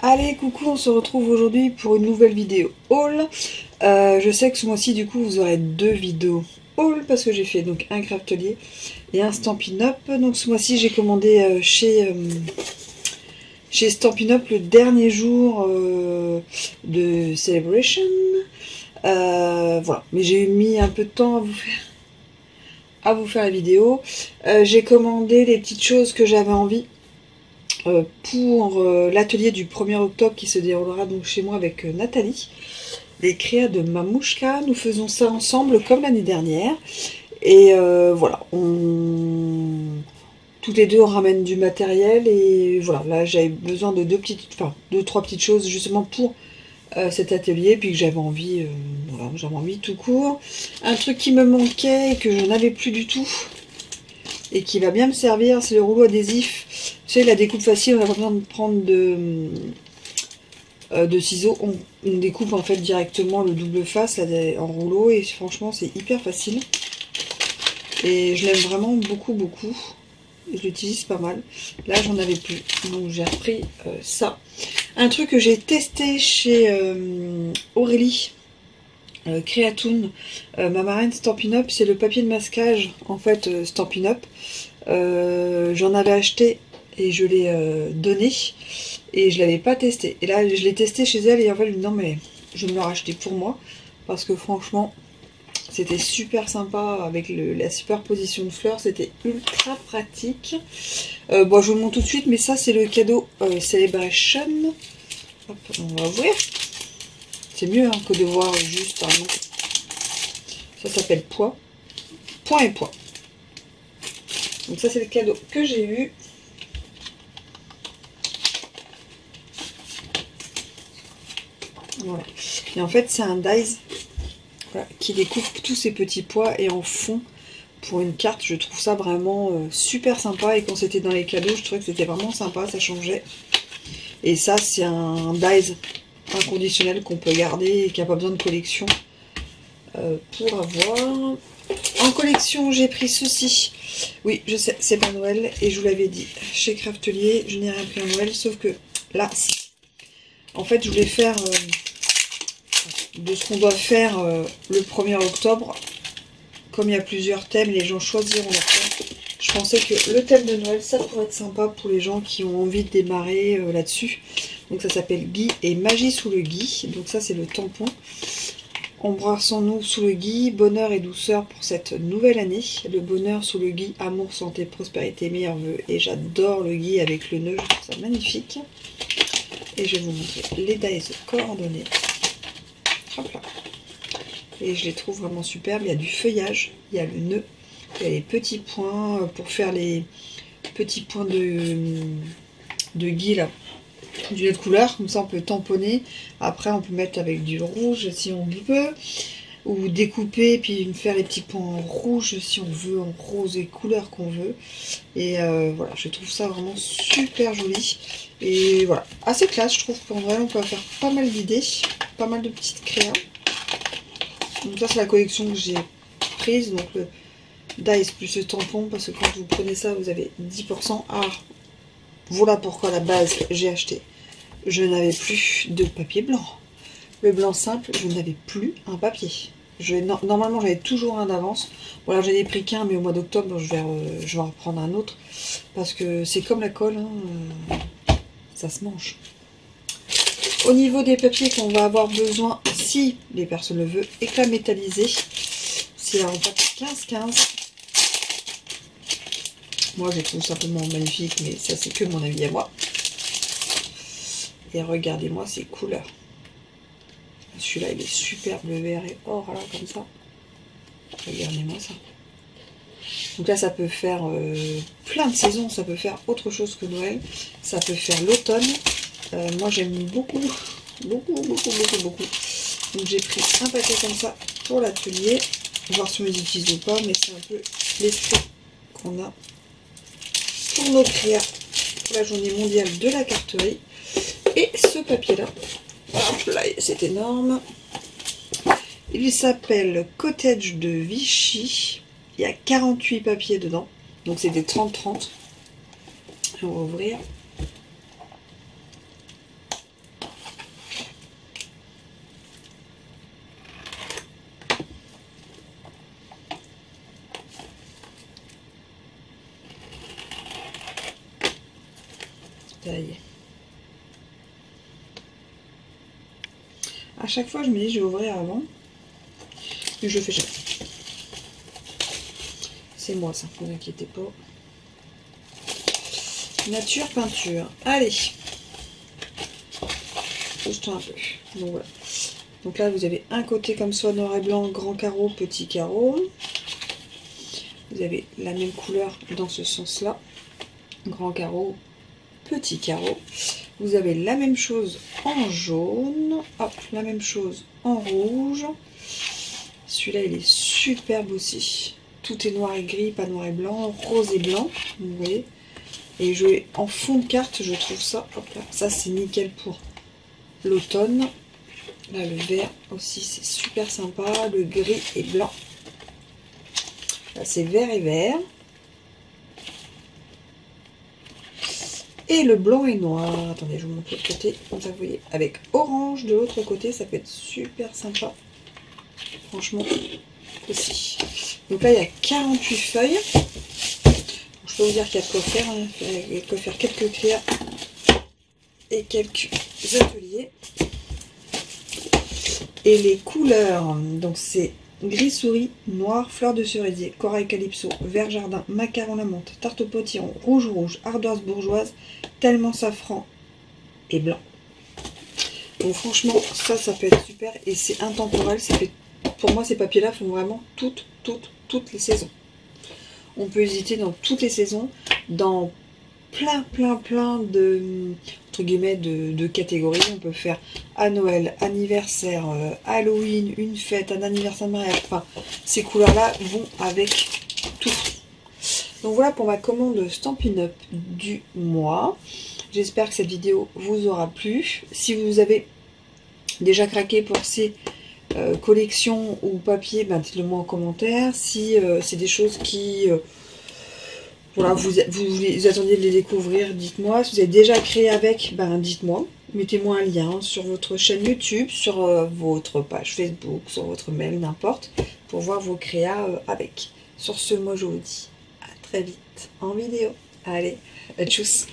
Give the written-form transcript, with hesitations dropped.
Allez, coucou, on se retrouve aujourd'hui pour une nouvelle vidéo haul. Je sais que ce mois-ci, du coup, vous aurez deux vidéos haul parce que j'ai fait donc un Craftelier et un Stampin' Up. Donc ce mois-ci, j'ai commandé chez Stampin' Up le dernier jour de Celebration. Voilà, mais j'ai mis un peu de temps à vous faire la vidéo. J'ai commandé les petites choses que j'avais envie. Pour l'atelier du 1er octobre qui se déroulera donc chez moi avec Nathalie, les créas de Mamouchka. Nous faisons ça ensemble comme l'année dernière et voilà, toutes les deux on ramène du matériel et voilà, là j'avais besoin de deux trois petites choses justement pour cet atelier, puis que j'avais envie, voilà, j'avais envie tout court. Un truc qui me manquait et que je n'avais plus du tout et qui va bien me servir, c'est le rouleau adhésif. Tu sais, la découpe facile, on n'a pas besoin de prendre de ciseaux. On découpe en fait directement le double face là, en rouleau et franchement c'est hyper facile. Et je l'aime vraiment beaucoup. Je l'utilise pas mal. Là j'en avais plus, donc j'ai repris ça. Un truc que j'ai testé chez Aurélie. Creatoon, ma marraine Stampin' Up, c'est le papier de masquage en fait Stampin' Up. J'en avais acheté et je l'ai donné et je l'avais pas testé. Et là je l'ai testé chez elle et en fait non mais je me l'ai racheté pour moi parce que franchement c'était super sympa avec la superposition de fleurs, c'était ultra pratique. Bon, je vous le montre tout de suite, mais ça c'est le cadeau Celebration. Hop, on va ouvrir. C'est mieux hein, que de voir juste un nom. Ça s'appelle Poids. Point et Poids. Donc ça c'est le cadeau que j'ai eu. Voilà. Et en fait c'est un dies voilà, qui découpe tous ces petits pois et en fond pour une carte. Je trouve ça vraiment super sympa. Et quand c'était dans les cadeaux, je trouvais que c'était vraiment sympa. Ça changeait. Et ça c'est un dies inconditionnel qu'on peut garder et qui n'a pas besoin de collection pour avoir. En collection j'ai pris ceci. Oui je sais c'est pas Noël et je vous l'avais dit chez Craftelier je n'ai rien pris en Noël sauf que là si. En fait je voulais faire de ce qu'on doit faire le 1er octobre. Comme il y a plusieurs thèmes, les gens choisiront leur thème. Je pensais que le thème de Noël ça pourrait être sympa pour les gens qui ont envie de démarrer là-dessus. Donc ça s'appelle Gui et Magie sous le Gui. Donc ça c'est le tampon. Embrassons-nous sous le gui, bonheur et douceur pour cette nouvelle année. Le bonheur sous le gui, amour, santé, prospérité, meilleurs vœux. Et j'adore le gui avec le nœud, je trouve ça magnifique. Et je vais vous montrer les dies coordonnées. Hop là. Et je les trouve vraiment superbes. Il y a du feuillage, il y a le nœud, il y a les petits points pour faire les petits points de gui là. Du lait de couleur, comme ça on peut tamponner. Après on peut mettre avec du rouge si on veut, ou découper puis faire les petits points en rouge si on veut, en rose et couleur qu'on veut. Et voilà, je trouve ça vraiment super joli et voilà, assez classe. Je trouve qu'en vrai on peut faire pas mal d'idées, pas mal de petites créas. Donc ça c'est la collection que j'ai prise, donc le dies plus le tampon, parce que quand vous prenez ça vous avez 10%. Voilà pourquoi à la base j'ai acheté. Je n'avais plus de papier blanc. Le blanc simple, je n'avais plus un papier. Normalement j'avais toujours un d'avance. Voilà, j'en ai pris qu'un, mais au mois d'octobre je vais en reprendre un autre. Parce que c'est comme la colle, hein, ça se mange. Au niveau des papiers qu'on va avoir besoin, si les personnes le veulent, éclat métallisé. C'est en papier 15-15. Moi je trouve simplement magnifique, mais ça c'est que mon avis à moi. Et regardez-moi ces couleurs. Celui-là il est super bleu, vert et or là comme ça. Regardez-moi ça. Donc là ça peut faire plein de saisons, ça peut faire autre chose que Noël. Ça peut faire l'automne. Moi j'aime beaucoup. Donc j'ai pris un paquet comme ça pour l'atelier. Voir si on les utilise ou pas, mais c'est un peu l'esprit qu'on a pour nos créas pour la journée mondiale de la carterie. Et ce papier là, c'est énorme. Il s'appelle Cottage de Vichy. Il y a 48 papiers dedans. Donc c'est des 30-30. On va ouvrir. taille. À chaque fois, je me dis, je vais ouvrir avant. Mais je le fais jamais. C'est moi, ça, ne vous inquiétez pas. Nature, peinture. Allez. Pousse-toi un peu. Donc voilà. Donc là, vous avez un côté comme ça, noir et blanc, grand carreau, petit carreau. Vous avez la même couleur dans ce sens-là. Grand carreau, petit carreau. Vous avez la même chose en jaune. Hop, la même chose en rouge. Celui-là, il est superbe aussi. Tout est noir et gris, pas noir et blanc, rose et blanc. Vous voyez. Et jouer en fond de carte, je trouve ça. Hop là, ça c'est nickel pour l'automne. Là, le vert aussi, c'est super sympa. Le gris et blanc. Là, c'est vert et vert. Et le blanc et noir. Attendez, je vous montre l'autre côté. Comme ça, vous voyez. Avec orange de l'autre côté, ça peut être super sympa. Franchement, aussi. Donc là, il y a 48 feuilles. Je peux vous dire qu'il y a de quoi faire. Hein. Il y a de quoi faire quelques clairs et quelques ateliers. Et les couleurs, donc c'est gris souris, noir, fleur de cerisier, corail calypso, vert jardin, macaron la menthe, tarte au potiron, rouge rouge, ardoise bourgeoise, tellement safran et blanc. Donc franchement, ça peut être super et c'est intemporel. Ça fait, pour moi, ces papiers-là font vraiment toutes les saisons. On peut hésiter dans toutes les saisons, dans plein de, entre guillemets, de catégories. On peut faire à Noël, anniversaire, Halloween, une fête, un anniversaire de mariage. Enfin, ces couleurs-là vont avec tout. Donc voilà pour ma commande Stampin' Up du mois. J'espère que cette vidéo vous aura plu. Si vous avez déjà craqué pour ces collections ou papiers, ben, dites-le moi en commentaire. Si c'est des choses qui... voilà, vous attendiez de les découvrir, dites-moi. Si vous avez déjà créé avec, ben dites-moi. Mettez-moi un lien sur votre chaîne YouTube, sur votre page Facebook, sur votre mail, n'importe, pour voir vos créas avec. Sur ce, moi je vous dis à très vite en vidéo. Allez, tchuss!